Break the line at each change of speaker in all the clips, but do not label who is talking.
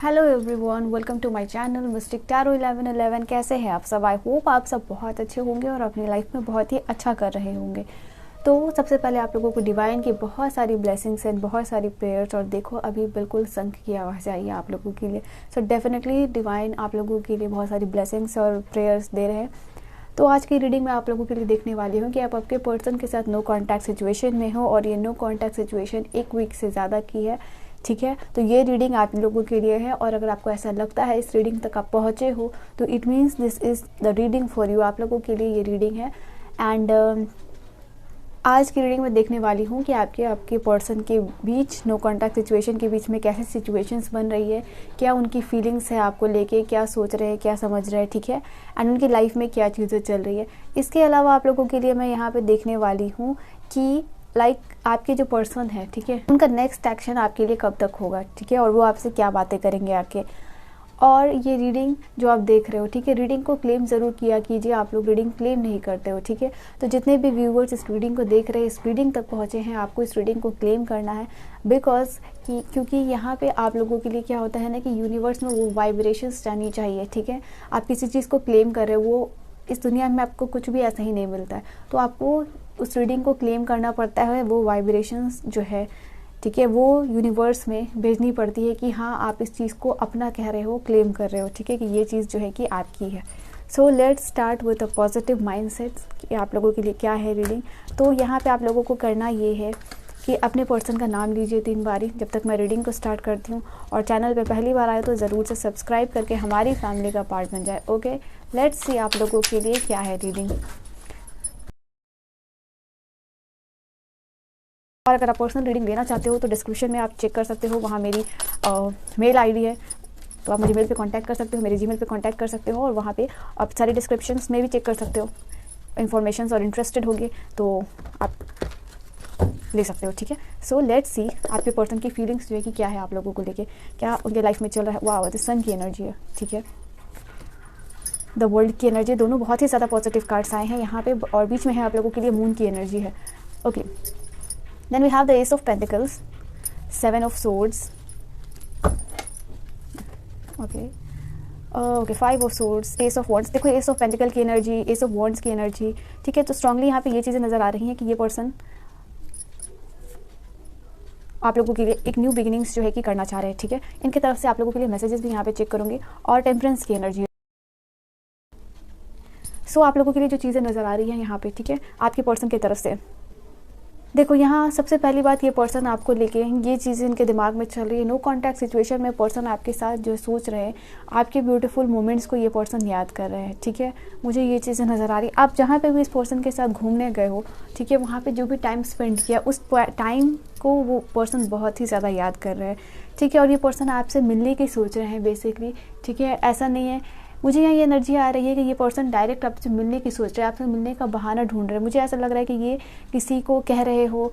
Hello everyone, welcome to my channel mystic tarot 1111। कैसे हैं आप सब? आई होप आप सब बहुत अच्छे होंगे और अपनी लाइफ में बहुत ही अच्छा कर रहे होंगे। तो सबसे पहले आप लोगों को डिवाइन की बहुत सारी ब्लेसिंग्स एंड बहुत सारी प्रेयर्स। और देखो अभी बिल्कुल शंख की आवाज़ आई है आप लोगों के लिए। सो डेफिनेटली डिवाइन आप लोगों के लिए बहुत सारी ब्लेसिंग्स और प्रेयर्स दे रहे हैं। तो आज की रीडिंग में आप लोगों के लिए देखने वाली हूँ कि आप आपके पर्सन के साथ नो कॉन्टैक्ट सिचुएशन में हो और ये नो कॉन्टैक्ट सिचुएशन 1 वीक से ज़्यादा की है। ठीक है, तो ये रीडिंग आप लोगों के लिए है। और अगर आपको ऐसा लगता है इस रीडिंग तक आप पहुँचे हो तो it means this is the reading for you. आप लोगों के लिए ये रीडिंग है। एंड आज की रीडिंग में देखने वाली हूँ कि आपके पर्सन के बीच नो कॉन्टैक्ट सिचुएशन के बीच में कैसे सिचुएशंस बन रही है, क्या उनकी फीलिंग्स है आपको लेके, क्या सोच रहे हैं, क्या समझ रहे हैं। ठीक है, एंड उनकी लाइफ में क्या चीज़ें चल रही है। इसके अलावा आप लोगों के लिए मैं यहाँ पे देखने वाली हूँ कि आपके जो पर्सन है, ठीक है, उनका नेक्स्ट एक्शन आपके लिए कब तक होगा। ठीक है, और वो आपसे क्या बातें करेंगे आके। और ये रीडिंग जो आप देख रहे हो, ठीक है, रीडिंग को क्लेम ज़रूर किया कीजिए। आप लोग रीडिंग क्लेम नहीं करते हो। ठीक है, तो जितने भी व्यूवर्स इस रीडिंग को देख रहे हैं, इस रीडिंग तक पहुँचे हैं, आपको इस रीडिंग को क्लेम करना है। क्योंकि यहाँ पे आप लोगों के लिए क्या होता है ना कि यूनिवर्स में वो वाइब्रेशंस जानी चाहिए। ठीक है, आप किसी चीज़ को क्लेम कर रहे हो, वो इस दुनिया में आपको कुछ भी ऐसा ही नहीं मिलता है, तो आपको उस रीडिंग को क्लेम करना पड़ता है। वो वाइब्रेशंस जो है, ठीक है, वो यूनिवर्स में भेजनी पड़ती है कि हाँ आप इस चीज़ को अपना कह रहे हो, क्लेम कर रहे हो। ठीक है, कि ये चीज़ जो है कि आपकी है। So let's start with a positive mindset कि आप लोगों के लिए क्या है रीडिंग। तो यहाँ पे आप लोगों को करना ये है कि अपने पर्सन का नाम लीजिए 3 बारी जब तक मैं रीडिंग को स्टार्ट करती हूँ। और चैनल पे पहली बार आए तो ज़रूर से सब्सक्राइब करके हमारी फैमिली का पार्ट बन जाए। ओके, लेट्स सी आप लोगों के लिए क्या है रीडिंग। और अगर आप पर्सनल रीडिंग लेना चाहते हो तो डिस्क्रिप्शन में आप चेक कर सकते हो, वहाँ मेरी मेल आईडी है, तो आप मुझे मेल पे कांटेक्ट कर सकते हो, मेरे जीमेल पे कांटेक्ट कर सकते हो। और वहाँ पे आप सारी डिस्क्रिप्शंस में भी चेक कर सकते हो इन्फॉर्मेशन। और इंटरेस्टेड होगे तो आप ले सकते हो। ठीक है, सो लेट्स सी आपके पर्सन की फीलिंग्स जो है कि क्या है आप लोगों को लेके, क्या उनके लाइफ में चल रहा है। वाह, द सन की एनर्जी है, ठीक है, द वर्ल्ड की एनर्जी, दोनों बहुत ही ज़्यादा पॉजिटिव कार्ड्स आए हैं यहाँ पे। और बीच में है आप लोगों के लिए मून की एनर्जी है। Okay, then we have the Ace of Pentacles, 7 of Swords, okay, 5 of Swords, Ace of Wands। देखो Ace of Pentacle की एनर्जी, Ace of Wands की एनर्जी, ठीक है। तो स्ट्रांगली यहाँ पे ये चीज़ें नज़र आ रही हैं कि ये पर्सन आप लोगों के लिए एक न्यू बिगिनिंग्स जो है कि करना चाह रहे हैं। ठीक है, इनकी तरफ से आप लोगों के लिए मैसेजेस भी यहाँ पे चेक करूँगी। और टेम्परेंस की एनर्जी, सो आप लोगों के लिए जो चीज़ें नज़र आ रही हैं यहाँ पे, ठीक है, आपके पर्सन की तरफ से। देखो यहाँ सबसे पहली बात, ये पर्सन आपको लेके ये चीज़ें इनके दिमाग में चल रही है। नो कॉन्टैक्ट सिचुएशन में पर्सन आपके साथ जो सोच रहे हैं, आपके ब्यूटीफुल मोमेंट्स को ये पर्सन याद कर रहे हैं। ठीक है, मुझे ये चीज़ें नज़र आ रही है। आप जहाँ पे भी इस पर्सन के साथ घूमने गए हो, ठीक है, वहाँ पे जो भी टाइम स्पेंड किया उस टाइम को वो पर्सन बहुत ही ज़्यादा याद कर रहे हैं। ठीक है, और ये पर्सन आपसे मिलने की सोच रहे हैं बेसिकली। ठीक है, ऐसा नहीं है, मुझे यहाँ ये एनर्जी आ रही है कि ये पर्सन डायरेक्ट आपसे मिलने की सोच रहे हैं, आपसे मिलने का बहाना ढूंढ रहे हैं। मुझे ऐसा लग रहा है कि ये किसी को कह रहे हो,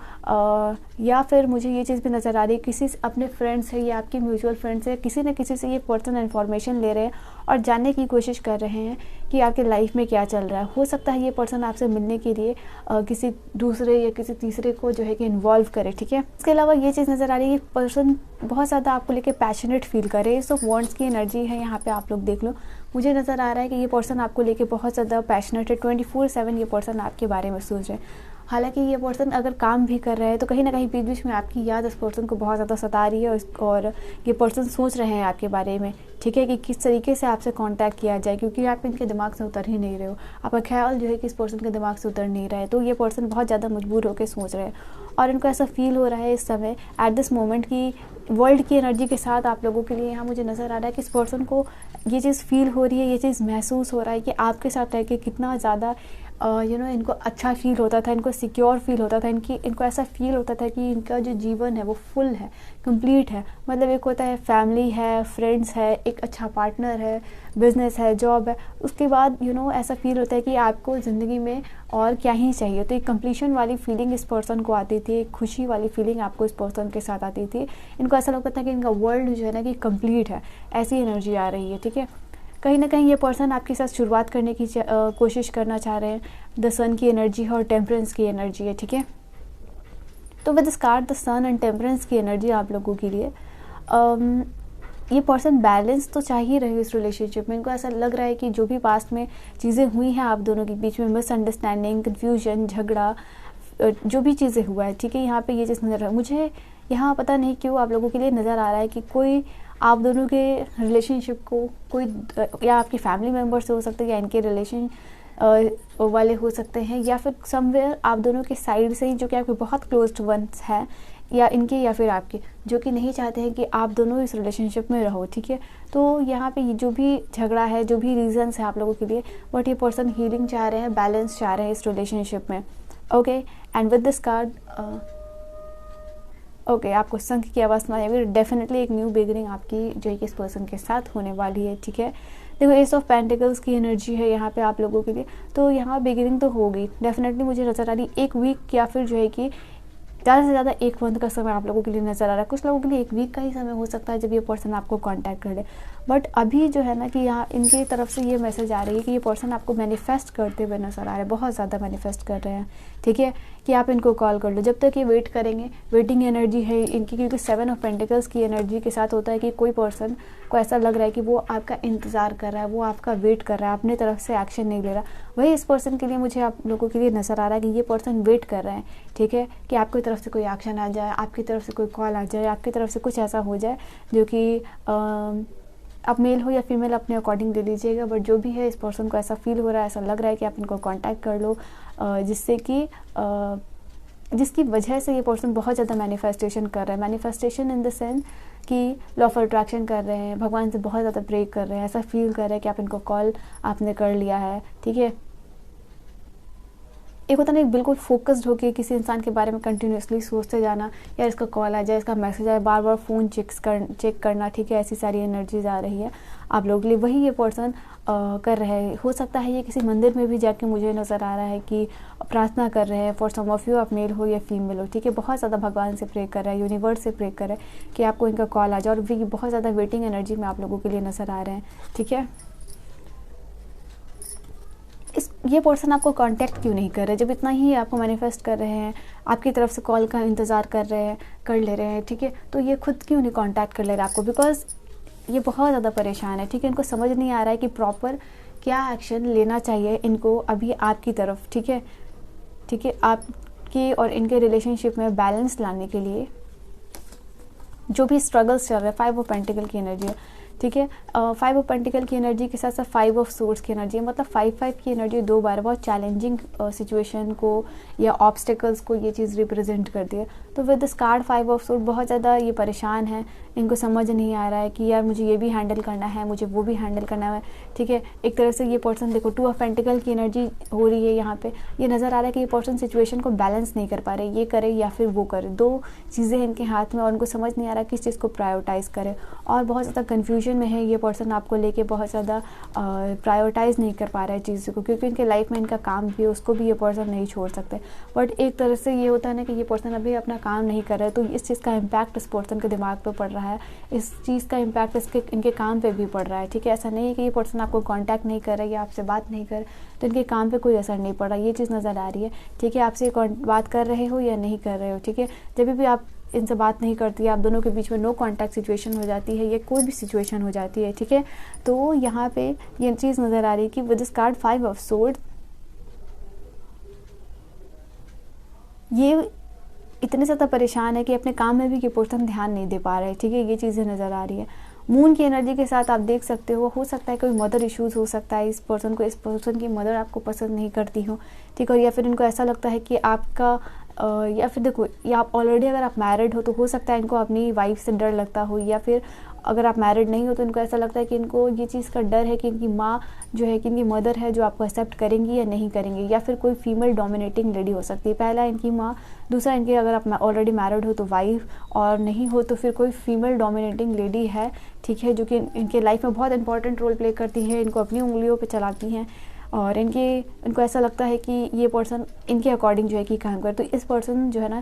या फिर मुझे ये चीज़ भी नज़र आ रही है किसी अपने फ्रेंड्स है या आपकी म्यूचुअल फ्रेंड्स है, किसी न किसी से ये पर्सन इन्फॉर्मेशन ले रहे हैं और जानने की कोशिश कर रहे हैं कि आपके लाइफ में क्या चल रहा है। हो सकता है ये पर्सन आपसे मिलने के लिए किसी दूसरे या किसी तीसरे को जो है कि इन्वॉल्व करे। ठीक है, इसके अलावा ये चीज़ नज़र आ रही है कि पर्सन बहुत ज़्यादा आपको लेके पैशनेट फील करे। सो वॉन्ड्स की एनर्जी है यहाँ पे, आप लोग देख लो। मुझे नज़र आ रहा है कि ये पर्सन आपको लेके बहुत ज़्यादा पैशनेट है। 24/7 ये पर्सन आपके बारे में सोच रहे हैं। हालांकि ये पर्सन अगर काम भी कर रहे हैं तो कहीं ना कहीं बीच बीच में आपकी याद इस पर्सन को बहुत ज़्यादा सता रही है। और ये पर्सन सोच रहे हैं आपके बारे में, ठीक है, कि किस तरीके से आपसे कांटेक्ट किया जाए, क्योंकि आप इनके दिमाग से उतर ही नहीं रहे हो। आपका ख्याल जो है कि इस पर्सन के दिमाग से उतर नहीं रहा है। तो ये पर्सन बहुत ज़्यादा मजबूर होकर सोच रहे हैं। और इनको ऐसा फील हो रहा है इस समय एट दिस मोमेंट की वर्ल्ड की एनर्जी के साथ आप लोगों के लिए यहाँ मुझे नज़र आ रहा है कि इस पर्सन को ये चीज़ फील हो रही है, ये चीज़ महसूस हो रहा है कि आपके साथ रह के कितना ज़्यादा इनको अच्छा फील होता था, इनको सिक्योर फील होता था, इनको ऐसा फील होता था कि इनका जो जीवन है वो फुल है, कंप्लीट है। मतलब एक होता है फैमिली है, फ्रेंड्स है, एक अच्छा पार्टनर है, बिजनेस है, जॉब है, उसके बाद ऐसा फील होता है कि आपको ज़िंदगी में और क्या ही चाहिए। तो एक कंप्लीशन वाली फीलिंग इस पर्सन को आती थी, एक खुशी वाली फीलिंग आपको इस पर्सन के साथ आती थी। इनको ऐसा लगता था कि इनका वर्ल्ड जो है ना कि कंप्लीट है, ऐसी एनर्जी आ रही है। ठीक है, कहीं ना कहीं ये पर्सन आपके साथ शुरुआत करने की कोशिश करना चाह रहे हैं। द सन की एनर्जी है और टेम्परेंस की एनर्जी है। ठीक है, तो with this card the sun and temperance की एनर्जी आप लोगों के लिए ये पर्सन बैलेंस तो चाह ही रहे इस रिलेशनशिप में। इनको ऐसा लग रहा है कि जो भी पास्ट में चीज़ें हुई हैं आप दोनों के बीच में, मिसअंडरस्टैंडिंग, कन्फ्यूजन, झगड़ा, जो भी चीज़ें हुआ है, ठीक है, यहाँ पे ये चीज़ नज़र आ, मुझे यहाँ पता नहीं क्यों आप लोगों के लिए नज़र आ रहा है कि कोई आप दोनों के रिलेशनशिप को कोई या आपके फैमिली मेम्बर से हो सकता है, या इनके रिलेशन वाले हो सकते हैं, या फिर समवेयर आप दोनों के साइड से ही जो कि आपके बहुत क्लोज्ड वंस हैं, या इनके या फिर आपके, जो कि नहीं चाहते हैं कि आप दोनों इस रिलेशनशिप में रहो, ठीक है। तो यहाँ पे जो भी झगड़ा है, जो भी रीजंस है आप लोगों के लिए, बट ये पर्सन हीलिंग चाह रहे हैं, बैलेंस चाह रहे हैं इस रिलेशनशिप में। Okay, and with this card okay, आपको शंख की आवाज़ सुनाई होगी। डेफिनेटली एक न्यू बिगिनिंग आपकी जो है इस पर्सन के साथ होने वाली है, ठीक है। देखो एस ऑफ पेंटिकल्स की एनर्जी है यहाँ पे आप लोगों के लिए, तो यहाँ बिगिनिंग तो होगी डेफिनेटली। मुझे नज़र आ रही एक वीक या फिर जो है कि ज़्यादा से ज़्यादा एक मंथ का समय आप लोगों के लिए नज़र आ रहा है। कुछ लोगों के लिए एक वीक का ही समय हो सकता है जब ये पर्सन आपको कांटेक्ट कर ले, बट अभी जो है ना कि यहाँ इनकी तरफ से ये मैसेज आ रही है कि ये पर्सन आपको मैनिफेस्ट करते हुए नज़र आ रहे हैं, बहुत ज़्यादा मैनिफेस्ट कर रहे हैं, ठीक है, कि आप इनको कॉल कर लो। जब तक ये वेट करेंगे, वेटिंग एनर्जी है इनकी, क्योंकि 7 ऑफ पेंटिकल्स की एनर्जी के साथ होता है कि कोई पर्सन को ऐसा लग रहा है कि वो आपका इंतज़ार कर रहा है, वो आपका वेट कर रहा है, अपनी तरफ से एक्शन नहीं ले रहा। वही इस पर्सन के लिए मुझे आप लोगों के लिए नज़र आ रहा है कि ये पर्सन वेट कर रहे हैं, ठीक है, कि आपकी तरफ से कोई एक्शन आ जाए, आपकी तरफ से कोई कॉल आ जाए, आपकी तरफ से कुछ ऐसा हो जाए जो कि आप मेल हो या फीमेल अपने अकॉर्डिंग ले लीजिएगा, बट जो भी है इस पर्सन को ऐसा फील हो रहा है, ऐसा लग रहा है कि आप इनको कांटेक्ट कर लो, जिससे कि जिसकी वजह से ये पर्सन बहुत ज़्यादा मैनिफेस्टेशन कर रहा है। मैनिफेस्टेशन इन द सेंस कि लॉ ऑफ अट्रैक्शन कर रहे हैं, भगवान से बहुत ज़्यादा प्रे कर रहे हैं, ऐसा फील कर रहे हैं कि आप इनको कॉल आपने कर लिया है, ठीक है। एक होता नहीं बिल्कुल फोकस्ड होकर किसी इंसान के बारे में कंटिन्यूसली सोचते जाना, या इसका कॉल आ जाए, इसका मैसेज आए, बार बार फ़ोन चेक करना, ठीक है, ऐसी सारी एनर्जीज आ रही है आप लोगों के लिए। वही ये पर्सन कर रहे हैं। हो सकता है ये किसी मंदिर में भी जाके मुझे नज़र आ रहा है कि प्रार्थना कर रहे हैं। फॉर सम ऑफ यू आप मेल हो या फीमेल हो, ठीक है, बहुत ज़्यादा भगवान से प्रे कर रहा है, यूनिवर्स से प्रे कर रहे हैं कि आपको इनका कॉल आ जाए, और भी बहुत ज़्यादा वेटिंग एनर्जी में आप लोगों के लिए नज़र आ रहे हैं, ठीक है। ये पर्सन आपको कांटेक्ट क्यों नहीं कर रहे जब इतना ही आपको मैनिफेस्ट कर रहे हैं, आपकी तरफ से कॉल का इंतज़ार कर ले रहे हैं, ठीक है, तो ये खुद क्यों नहीं कांटेक्ट कर ले रहे आपको? बिकॉज ये बहुत ज़्यादा परेशान है, ठीक है, इनको समझ नहीं आ रहा है कि प्रॉपर क्या एक्शन लेना चाहिए इनको अभी आपकी तरफ, ठीक है, आपके और इनके रिलेशनशिप में बैलेंस लाने के लिए जो भी स्ट्रगल्स चल रहे हैं। 5 ऑफ पेंटिकल की एनर्जी है, ठीक है, 5 ऑफ पेंटिकल की एनर्जी के साथ साथ 5 ऑफ सोर्ड्स की एनर्जी है, मतलब 5 की एनर्जी 2 बार बहुत चैलेंजिंग सिचुएशन को या ऑब्स्टिकल्स को ये चीज़ रिप्रेजेंट करती है। तो with this card 5 of sword बहुत ज़्यादा ये परेशान है, इनको समझ नहीं आ रहा है कि यार मुझे ये भी हैंडल करना है, मुझे वो भी हैंडल करना है, ठीक है। एक तरह से ये पर्सन देखो 2 ऑफ पेंटिकल की एनर्जी हो रही है यहाँ पे, ये नज़र आ रहा है कि ये पर्सन सिचुएशन को बैलेंस नहीं कर पा रहे, ये करे या फिर वो करे, 2 चीज़ें इनके हाथ में, और उनको समझ नहीं आ रहा किस चीज़ को प्रायोरिटाइज़ करे, और बहुत ज़्यादा कन्फ्यूजन में है ये पर्सन आपको लेके, बहुत ज़्यादा प्रायोरिटाइज़ नहीं कर पा रहा है चीज़ों को, क्योंकि इनके लाइफ में इनका काम भी है, उसको भी ये पर्सन नहीं छोड़ सकते। बट एक तरह से ये होता है ना कि ये पर्सन अभी अपना काम नहीं कर रहा है, तो इस चीज़ का इम्पैक्ट इस पर्सन के दिमाग पे पड़ रहा है, इस चीज़ का इम्पैक्ट इनके काम पे भी पड़ रहा है, ठीक है। ऐसा नहीं है कि ये पर्सन आपको कांटेक्ट नहीं कर रहा है या आपसे बात नहीं कर, तो इनके काम पे कोई असर नहीं पड़ रहा, ये चीज़ नज़र आ रही है, ठीक है। आपसे बात कर रहे हो या नहीं कर रहे हो, ठीक है, जब भी आप इनसे बात नहीं करती है, आप दोनों के बीच में नो कांटेक्ट सिचुएशन हो जाती है, ये कोई भी सिचुएशन हो जाती है, ठीक है, तो यहाँ पे ये चीज़ नज़र आ रही है कि with this card 5 of sword ये इतने ज़्यादा परेशान है कि अपने काम में भी ये पर्सन ध्यान नहीं दे पा रहे, ठीक है, ये चीज़ें नज़र आ रही है। मून की एनर्जी के साथ आप देख सकते हो सकता है कोई मदर इश्यूज़ हो सकता है इस पर्सन की मदर आपको पसंद नहीं करती हो, ठीक है, या फिर इनको ऐसा लगता है कि आपका या फिर देखो, या आप ऑलरेडी अगर आप मैरिड हो तो हो सकता है इनको अपनी वाइफ से डर लगता हो, या फिर अगर आप मैरिड नहीं हो तो इनको ऐसा लगता है कि इनको ये चीज़ का डर है कि इनकी माँ जो है कि इनकी मदर है जो आपको एक्सेप्ट करेंगी या नहीं करेंगी, या फिर कोई फीमेल डोमिनेटिंग लेडी हो सकती है। पहला इनकी माँ, दूसरा इनके अगर आप ऑलरेडी मैरिड हो तो वाइफ, और नहीं हो तो फिर कोई फीमेल डोमिनेटिंग लेडी है, ठीक है, जो कि इनके लाइफ में बहुत इंपॉर्टेंट रोल प्ले करती है, इनको अपनी उंगलियों पर चलाती हैं, और इनको ऐसा लगता है कि ये पर्सन इनके अकॉर्डिंग जो है कि काम करे, तो इस पर्सन जो है ना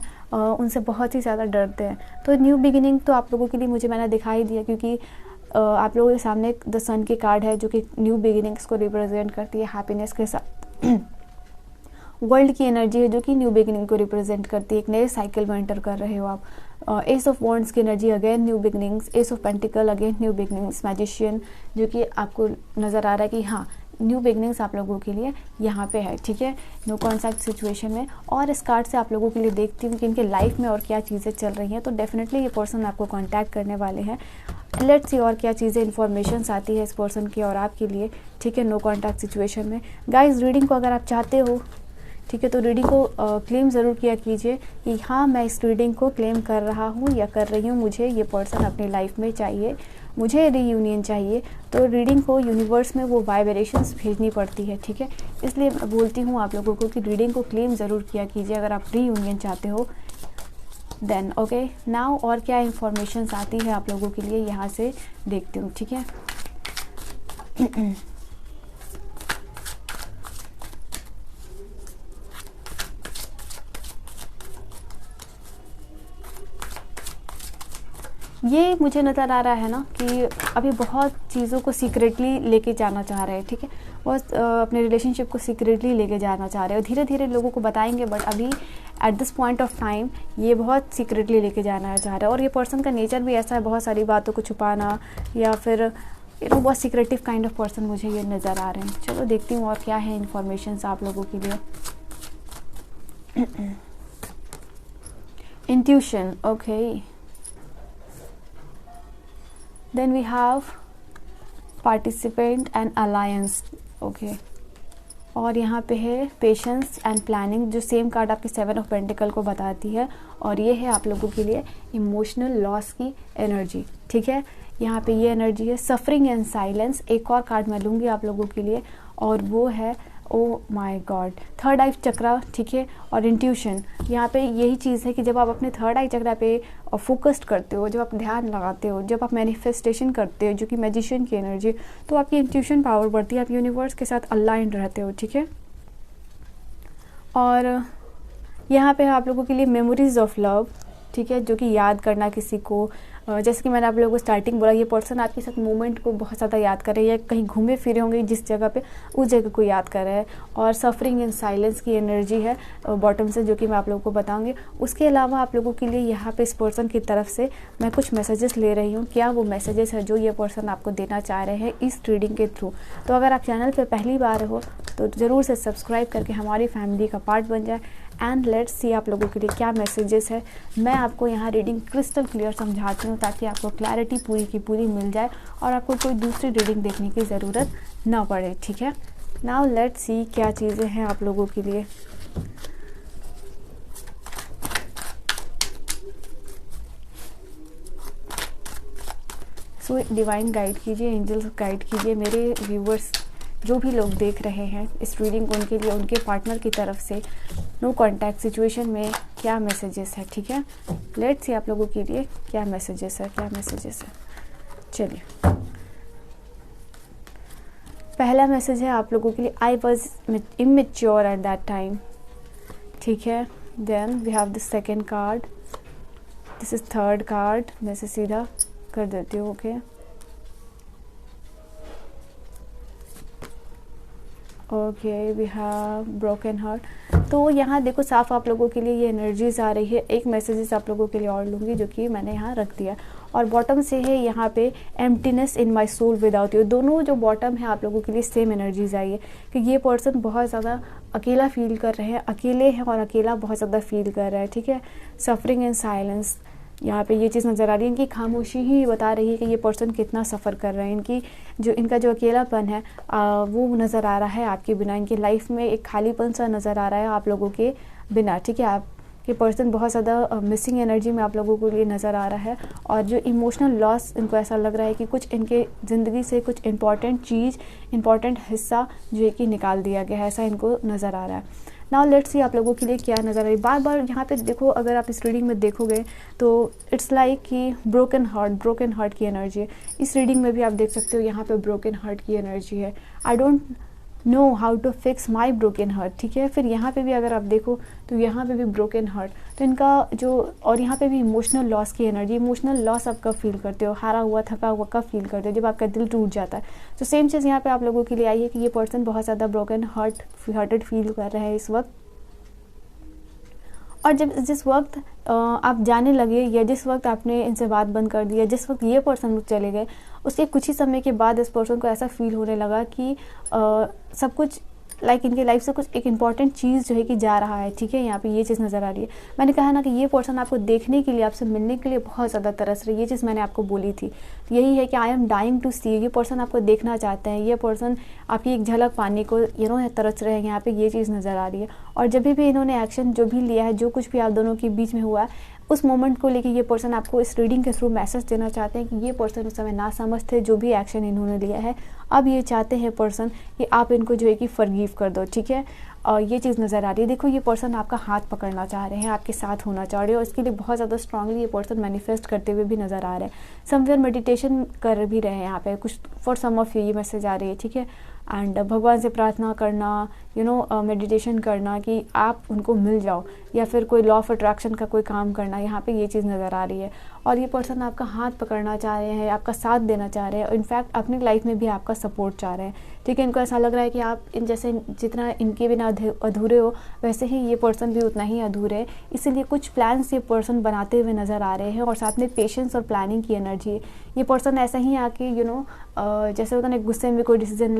उनसे बहुत ही ज़्यादा डरते हैं। तो न्यू बिगिनिंग तो आप लोगों के लिए मुझे मैंने दिखाई दिया, क्योंकि आप लोगों के सामने द सन की कार्ड है जो कि न्यू बिगिनिंग्स को रिप्रेजेंट करती है, हैप्पीनेस के साथ। वर्ल्ड की एनर्जी है जो कि न्यू बिगिनिंग को रिप्रेजेंट करती है, एक नए साइकिल में एंटर कर रहे हो आप, एस ऑफ वॉन्ड्स की energy again new beginnings, S of pentacle again new beginnings, magician जो कि आपको नज़र आ रहा है कि हाँ न्यू बिगनिंग्स आप लोगों के लिए यहाँ पे है, ठीक है, नो कॉन्टैक्ट सिचुएशन में। और इस कार्ड से आप लोगों के लिए देखती हूँ कि इनके लाइफ में और क्या चीज़ें चल रही हैं, तो डेफिनेटली ये पर्सन आपको कांटेक्ट करने वाले हैं। लेट्स सी और क्या चीज़ें इन्फॉर्मेशन आती है इस पर्सन की और आपके लिए, ठीक है, नो कॉन्टैक्ट सिचुएशन में। गाइस रीडिंग को अगर आप चाहते हो, ठीक है, तो रीडिंग को क्लेम ज़रूर किया कीजिए कि हाँ मैं इस रीडिंग को क्लेम कर रहा हूँ या कर रही हूँ, मुझे ये पर्सन अपनी लाइफ में चाहिए, मुझे रीयूनियन चाहिए। तो रीडिंग को यूनिवर्स में वो वाइब्रेशंस भेजनी पड़ती है, ठीक है, इसलिए मैं बोलती हूँ आप लोगों को कि रीडिंग को क्लेम ज़रूर किया कीजिए अगर आप रीयूनियन चाहते हो देन। ओके नाउ और क्या इन्फॉर्मेशन आती है आप लोगों के लिए यहाँ से देखती हूँ, ठीक है। ये मुझे नज़र आ रहा है ना कि अभी बहुत चीज़ों को सीक्रेटली लेके जाना चाह रहे हैं, ठीक है, बहुत अपने रिलेशनशिप को सीक्रेटली लेके जाना चाह रहे हैं और धीरे धीरे लोगों को बताएंगे, बट अभी at this point of time ये बहुत सीक्रेटली लेके जाना चाह रहा है। और ये पर्सन का नेचर भी ऐसा है, बहुत सारी बातों को छुपाना या फिर बहुत सीक्रेटिव काइंड ऑफ पर्सन मुझे ये नज़र आ रहे हैं। चलो देखती हूँ और क्या है इन्फॉर्मेशन आप लोगों के लिए। Intuition, okay, then we have participant and alliance, okay, और यहाँ पे है पेशेंस एंड प्लानिंग, जो सेम कार्ड आपकी 7 ऑफ पेंटिकल को बताती है। और ये है आप लोगों के लिए इमोशनल लॉस की एनर्जी, ठीक है, यहाँ पे ये एनर्जी है सफरिंग एंड साइलेंस। एक और कार्ड मैं लूँगी आप लोगों के लिए और वो है ओ माय गॉड थर्ड आई चक्रा, ठीक है, और इंट्यूशन। यहाँ पे यही चीज़ है कि जब आप अपने थर्ड आई चक्रा पे फोकस्ड करते हो, जब आप ध्यान लगाते हो, जब आप मैनिफेस्टेशन करते हो, जो कि मैजिशियन की एनर्जी, तो आपकी इंट्यूशन पावर बढ़ती है, आप यूनिवर्स के साथ अलाइंड रहते हो, ठीक है। और यहाँ पे आप लोगों के लिए मेमोरीज ऑफ लव, ठीक है, जो कि याद करना किसी को, जैसे कि मैंने आप लोगों को स्टार्टिंग बोला, ये पर्सन आपके साथ मोमेंट को बहुत ज़्यादा याद कर रहे हैं या कहीं घूमे फिरे होंगे जिस जगह पे, उस जगह को याद कर रहे हैं। और सफरिंग एंड साइलेंस की एनर्जी है बॉटम से, जो कि मैं आप लोगों को बताऊंगी। उसके अलावा आप लोगों के लिए यहाँ पे इस पर्सन की तरफ से मैं कुछ मैसेजेस ले रही हूँ। क्या वो मैसेजेस है जो ये पर्सन आपको देना चाह रहे हैं इस रीडिंग के थ्रू। तो अगर आप चैनल पर पहली बार हो तो ज़रूर से सब्सक्राइब करके हमारी फैमिली का पार्ट बन जाए। एंड लेट्स सी आप लोगों के लिए क्या मैसेजेस है। मैं आपको यहाँ रीडिंग क्रिस्टल क्लियर समझाती हूँ ताकि आपको क्लैरिटी पूरी की पूरी मिल जाए और आपको कोई दूसरी रीडिंग देखने की ज़रूरत ना पड़े, ठीक है। नाउ लेट्स सी क्या चीज़ें हैं आप लोगों के लिए। सो डिवाइन गाइड कीजिए, एंजल्स गाइड कीजिए मेरे व्यूवर्स, जो भी लोग देख रहे हैं इस रीडिंग को, उनके लिए उनके पार्टनर की तरफ से नो कॉन्टैक्ट सिचुएशन में क्या मैसेजेस है, ठीक है। लेट्स सी आप लोगों के लिए क्या मैसेजेस है, क्या मैसेजेस है। चलिए, पहला मैसेज है आप लोगों के लिए, I was immature at that time, ठीक है। Then we have the second card, this is third card, मैं इसे सीधा कर देती हूँ, okay. Okay we have broken heart. तो यहाँ देखो साफ आप लोगों के लिए ये एनर्जीज आ रही है। एक मैसेजेस आप लोगों के लिए और लूँगी जो कि मैंने यहाँ रख दिया। और बॉटम से है यहाँ पे emptiness in my soul without you. दोनों जो बॉटम है आप लोगों के लिए सेम एनर्जीज आई है कि ये पर्सन बहुत ज़्यादा अकेला फील कर रहे हैं, अकेले हैं और अकेला बहुत ज़्यादा फील कर रहा है, ठीक है। सफरिंग एंड साइलेंस, यहाँ पे ये चीज़ नज़र आ रही है। इनकी खामोशी ही बता रही है कि ये पर्सन कितना सफ़र कर रहे हैं। इनका जो अकेलापन है वो नज़र आ रहा है आपके बिना। इनकी लाइफ में एक खालीपन सा नज़र आ रहा है आप लोगों के बिना, ठीक है। आपके पर्सन बहुत ज़्यादा मिसिंग एनर्जी में आप लोगों के लिए नज़र आ रहा है। और जो इमोशनल लॉस, इनको ऐसा लग रहा है कि कुछ इनके ज़िंदगी से कुछ इंपॉर्टेंट चीज़, इंपॉर्टेंट हिस्सा जो है कि निकाल दिया गया है, ऐसा इनको नज़र आ रहा है। नाउ लेट्स सी आप लोगों के लिए क्या नज़र आ रही है। बार बार यहाँ पे देखो, अगर आप इस रीडिंग में देखोगे तो इट्स लाइक कि ब्रोकन हार्ट की एनर्जी है। इस रीडिंग में भी आप देख सकते हो यहाँ पे ब्रोकन हार्ट की एनर्जी है। I don't know how to fix my broken heart, ठीक है। फिर यहाँ पे भी अगर आप देखो तो यहाँ पे भी ब्रोकन हार्ट, तो इनका जो, और यहाँ पे भी इमोशनल लॉस की एनर्जी। इमोशनल लॉस आप कब फील करते हो, हारा हुआ थका हुआ कब फील करते हो, जब आपका दिल टूट जाता है। तो सेम चीज़ यहाँ पे आप लोगों के लिए आई है कि ये पर्सन बहुत ज़्यादा ब्रोकन हार्टेड फील कर रहे हैं इस वक्त। और जब जिस वक्त आप जाने लगे या जिस वक्त आपने इनसे बात बंद कर दी या जिस वक्त ये पर्सन चले गए, उसके कुछ ही समय के बाद इस पर्सन को ऐसा फील होने लगा कि सब कुछ इनकी लाइफ से कुछ एक इम्पॉर्टेंट चीज़ जो है कि जा रहा है। ठीक है, यहाँ पे ये चीज़ नज़र आ रही है। मैंने कहा ना कि ये पर्सन आपको देखने के लिए, आपसे मिलने के लिए बहुत ज़्यादा तरस रही है। ये चीज़ मैंने आपको बोली थी, यही है कि आई एम डाइंग टू सी। ये पर्सन आपको देखना चाहते हैं, ये पर्सन आपकी एक झलक पाने को तरस रहे हैं। यहाँ पे ये चीज़ नज़र आ रही है। और जब भी इन्होंने एक्शन जो भी लिया है, जो कुछ भी आप दोनों के बीच में हुआ है, उस मोमेंट को लेके ये पर्सन आपको इस रीडिंग के थ्रू मैसेज देना चाहते हैं कि ये पर्सन उस समय ना समझ थे जो भी एक्शन इन्होंने लिया है। अब ये चाहते हैं पर्सन कि आप इनको जो है कि फॉरगिव कर दो। ठीक है, और ये चीज़ नज़र आ रही है। देखो, ये पर्सन आपका हाथ पकड़ना चाह रहे हैं, आपके साथ होना चाह रहे हैं और इसके लिए बहुत ज़्यादा स्ट्रांगली ये पर्सन मैनिफेस्ट करते हुए भी नज़र आ रहे हैं। समवेयर मेडिटेशन कर भी रहे हैं यहाँ पे कुछ, फॉर सम ऑफ यू ये मैसेज आ रही है। ठीक है, एंड भगवान से प्रार्थना करना, मेडिटेशन करना कि आप उनको मिल जाओ, या फिर कोई लॉ ऑफ अट्रैक्शन का कोई काम करना, यहाँ पे ये चीज़ नज़र आ रही है। और ये पर्सन आपका हाथ पकड़ना चाह रहे हैं, आपका साथ देना चाह रहे हैं, इनफैक्ट अपनी लाइफ में भी आपका सपोर्ट चाह रहे हैं। ठीक है, इनको ऐसा लग रहा है कि आप इन जैसे जितना इनके बिना अधूरे हो, वैसे ही ये पर्सन भी उतना ही अधूरे है। इसीलिए कुछ प्लान्स ये पर्सन बनाते हुए नज़र आ रहे हैं और साथ में पेशेंस और प्लानिंग की एनर्जी है। ये पर्सन ऐसा ही आके जैसे होता है गुस्से में कोई डिसीजन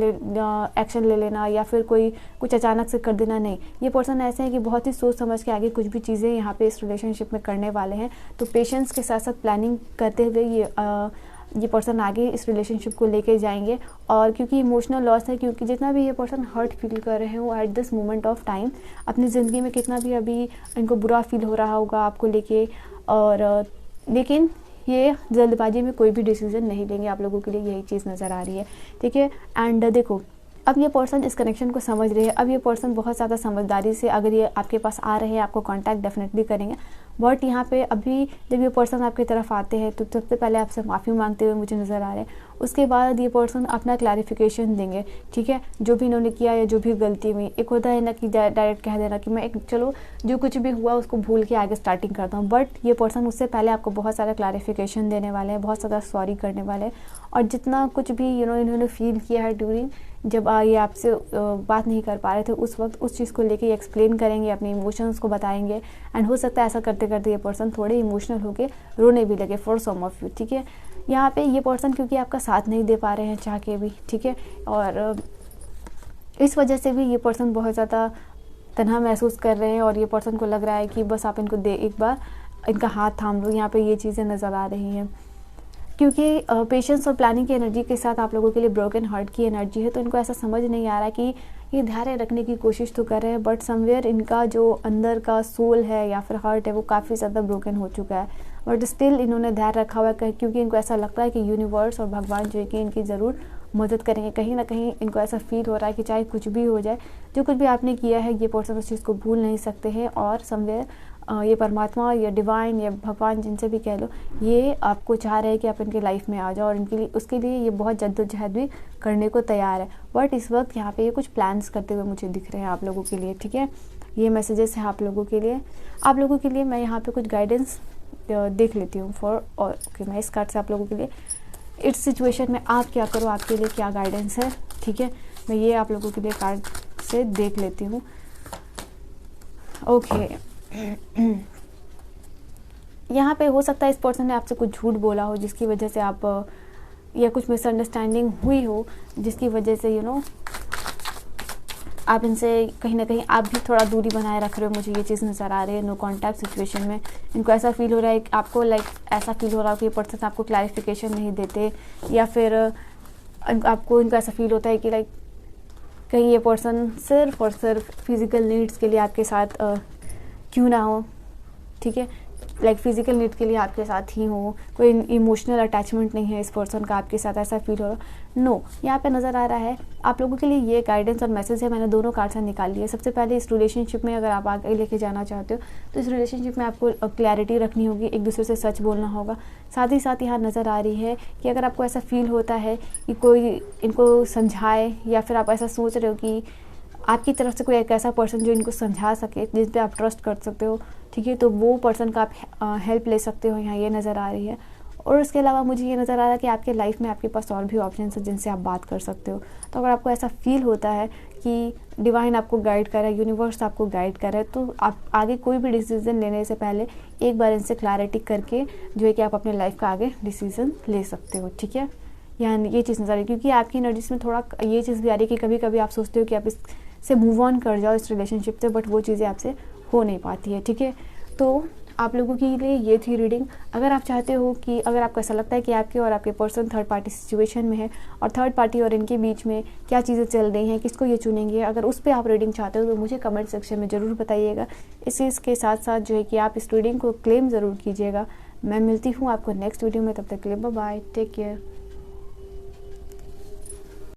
एक्शन ले लेना या फिर कोई कुछ अचानक से कर देना, नहीं। ये पर्सन ऐसे हैं कि बहुत ही सोच समझ के आगे कुछ भी चीज़ें यहाँ पे इस रिलेशनशिप में करने वाले हैं। तो पेशेंस के साथ साथ प्लानिंग करते हुए ये पर्सन आगे इस रिलेशनशिप को लेके जाएंगे। और क्योंकि इमोशनल लॉस है, क्योंकि जितना भी ये पर्सन हर्ट फील कर रहे हो at this moment of time, अपनी ज़िंदगी में कितना भी अभी इनको बुरा फील हो रहा होगा आपको लेके, और लेकिन ये जल्दबाजी में कोई भी डिसीजन नहीं लेंगे। आप लोगों के लिए यही चीज़ नज़र आ रही है। ठीक है, एंड देखो, अब ये पर्सन इस कनेक्शन को समझ रहे हैं। अब ये पर्सन बहुत ज़्यादा समझदारी से अगर ये आपके पास आ रहे हैं, आपको कांटेक्ट डेफिनेटली करेंगे। बट यहाँ पे अभी जब ये पर्सन आपकी तरफ आते हैं तो सबसे पहले आपसे माफ़ी मांगते हुए मुझे नज़र आ रहे हैं। उसके बाद ये पर्सन अपना क्लैरिफिकेशन देंगे। ठीक है, जो भी इन्होंने किया या जो भी गलती हुई, एक होता है ना कि डायरेक्ट कह देना कि मैं चलो जो कुछ भी हुआ उसको भूल के आगे स्टार्टिंग करता हूँ। बट ये पर्सन उससे पहले आपको बहुत सारा क्लैरिफिकेशन देने वाले हैं, बहुत ज़्यादा सॉरी करने वाले हैं। और जितना कुछ भी इन्होंने फील किया है ड्यूरिंग जब ये आपसे बात नहीं कर पा रहे थे, उस वक्त उस चीज़ को लेके एक्सप्लेन करेंगे, अपने इमोशंस को बताएंगे। एंड हो सकता है ऐसा करते करते ये पर्सन थोड़े इमोशनल होके रोने भी लगे फॉर सम ऑफ यू। ठीक है, यहाँ पे ये पर्सन क्योंकि आपका साथ नहीं दे पा रहे हैं चाह के भी, ठीक है, और इस वजह से भी ये पर्सन बहुत ज़्यादा तन्हा महसूस कर रहे हैं। और ये पर्सन को लग रहा है कि बस आप इनको एक बार इनका हाथ थाम लो। यहाँ पे ये चीज़ें नज़र आ रही हैं क्योंकि पेशेंस और प्लानिंग की एनर्जी के साथ आप लोगों के लिए ब्रोकन हार्ट की एनर्जी है। तो इनको ऐसा समझ नहीं आ रहा कि ये धैर्य रखने की कोशिश तो कर रहे हैं, बट समवेयर इनका जो अंदर का सोल है या फिर हार्ट है वो काफ़ी ज़्यादा ब्रोकन हो चुका है। बट स्टिल इन्होंने धैर्य रखा हुआ है क्योंकि इनको ऐसा लगता है कि यूनिवर्स और भगवान जो है कि इनकी ज़रूर मदद करेंगे। कहीं ना कहीं इनको ऐसा फील हो रहा है कि चाहे कुछ भी हो जाए, जो कुछ भी आपने किया है, ये पर्सन उस चीज़ को भूल नहीं सकते हैं। और समवेयर ये परमात्मा या डिवाइन या भगवान जिनसे भी कह लो, ये आपको चाह रहे हैं कि आप इनके लाइफ में आ जाओ और इनके लिए उसके लिए ये बहुत जद्दोजहद भी करने को तैयार है। बट इस वक्त यहाँ पे ये कुछ प्लान्स करते हुए मुझे दिख रहे हैं आप लोगों के लिए। ठीक है, ये मैसेजेस हैं आप लोगों के लिए। आप लोगों के लिए मैं यहाँ पे कुछ गाइडेंस देख लेती हूँ ओके, मैं इस कार्ड से आप लोगों के लिए इस सिचुएशन में आप क्या करो, आपके लिए क्या गाइडेंस है। ठीक है, मैं ये आप लोगों के लिए कार्ड से देख लेती हूँ। ओके, यहाँ पे हो सकता है इस पर्सन ने आपसे कुछ झूठ बोला हो जिसकी वजह से आप या कुछ मिसअंडरस्टैंडिंग हुई हो जिसकी वजह से आप इनसे कहीं ना कहीं आप भी थोड़ा दूरी बनाए रख रहे हो। मुझे ये चीज़ नज़र आ रही है। नो कॉन्टैक्ट सिचुएशन में इनको ऐसा फील हो रहा है, आपको ऐसा फील हो रहा है कि ये पर्सन आपको क्लैरिफिकेशन नहीं देते, या फिर आपको इनको ऐसा फील होता है कि कहीं ये पर्सन सिर्फ और सिर्फ फिज़िकल नीड्स के लिए आपके साथ क्यों ना हो। ठीक है, फिज़िकल नीड के लिए आपके साथ ही हो, कोई इमोशनल अटैचमेंट नहीं है इस पर्सन का आपके साथ, ऐसा फील हो रहा। नो, यहाँ पे नज़र आ रहा है आप लोगों के लिए ये गाइडेंस और मैसेज है। मैंने दोनों कार्ड से निकाल लिए। सबसे पहले इस रिलेशनशिप में अगर आप आगे लेके जाना चाहते हो तो इस रिलेशनशिप में आपको क्लैरिटी रखनी होगी, एक दूसरे से सच बोलना होगा। साथ ही साथ यहाँ नज़र आ रही है कि अगर आपको ऐसा फील होता है कि कोई इनको समझाए, या फिर आप ऐसा सोच रहे हो कि आपकी तरफ से कोई एक ऐसा पर्सन जो इनको समझा सके, जिस पे आप ट्रस्ट कर सकते हो, ठीक है, तो वो पर्सन का आप हेल्प ले सकते हो। यहाँ ये नज़र आ रही है। और उसके अलावा मुझे ये नज़र आ रहा है कि आपके लाइफ में आपके पास और भी ऑप्शन हैं जिनसे आप बात कर सकते हो। तो अगर आपको ऐसा फील होता है कि डिवाइन आपको गाइड कर रहा है, यूनिवर्स आपको गाइड कर रहा है, तो आप आगे कोई भी डिसीज़न लेने से पहले एक बार इनसे क्लैरिटी करके जो है कि आप अपने लाइफ का आगे डिसीज़न ले सकते हो। ठीक है, यानी ये चीज़ नज़र आ रही है, क्योंकि आपकी एनर्जीज में थोड़ा ये चीज़ भी आ रही है कि कभी कभी आप सोचते हो कि आप इससे मूव ऑन कर जाओ इस रिलेशनशिप से, बट वो चीज़ें आपसे हो नहीं पाती है। ठीक है, तो आप लोगों के लिए ये थी रीडिंग। अगर आप चाहते हो कि अगर आपको ऐसा लगता है कि आपके और आपके पर्सन थर्ड पार्टी सिचुएशन में है और थर्ड पार्टी और इनके बीच में क्या चीज़ें चल रही हैं, किसको ये चुनेंगे, अगर उस पर आप रीडिंग चाहते हो तो मुझे कमेंट सेक्शन में ज़रूर बताइएगा। इस चीज़ के साथ साथ जो है कि आप इस रीडिंग को क्लेम ज़रूर कीजिएगा। मैं मिलती हूँ आपको नेक्स्ट वीडियो में, तब तक के लिए बाय बाय, टेक केयर।